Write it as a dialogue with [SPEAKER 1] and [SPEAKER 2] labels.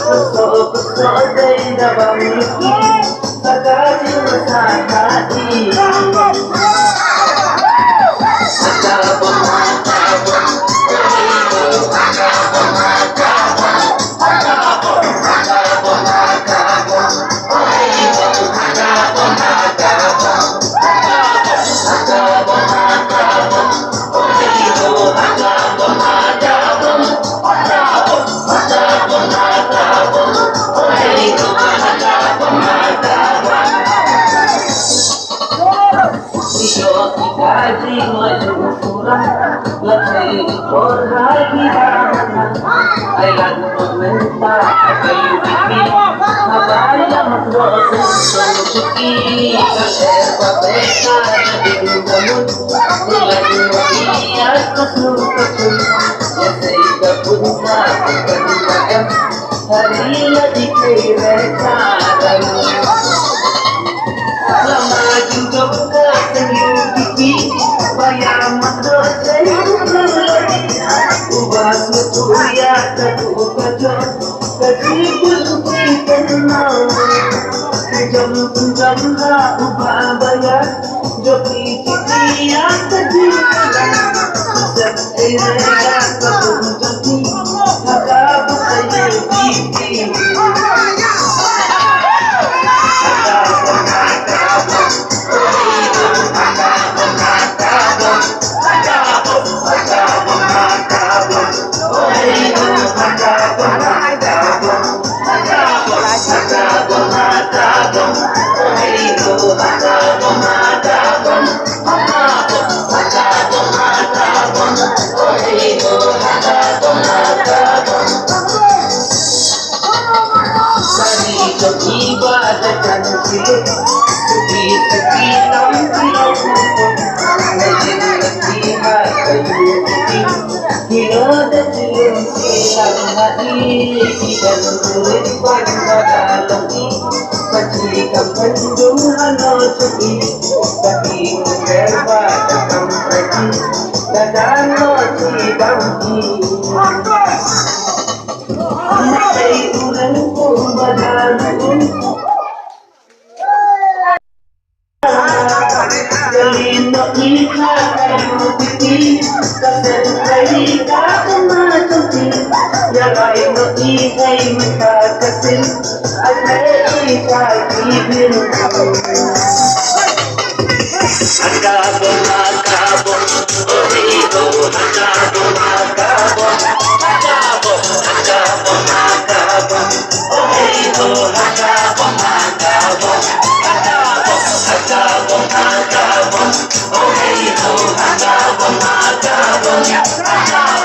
[SPEAKER 1] Gusto ay nabamiki sa kanyang masahati. Harinya dikirakan lama juga senyum gigi bayaman dosa ubah setuya ketukajo kecibun kenal jam ha ubah bayar joki ciki yang kejilan seirega kepunjati agak bukan gigi ibadah cilik sepi lampion ngajin nasihat kayu putih hingga cilik silang hati dan kulit pada longi pacikan pendung hano cuki tapi mengerba datang pergi dadan lo cibangki Nakai ulang pun badalu Galino ika kayu piti Kasen kayi kakama cuti Yagai no ikai mika kasin Akai ika kibin Agabo agabo Origo agabo agabo Agabo agabo agabo Origo agabo agabo Agabo agabo agabo Origo agabo agabo Agabo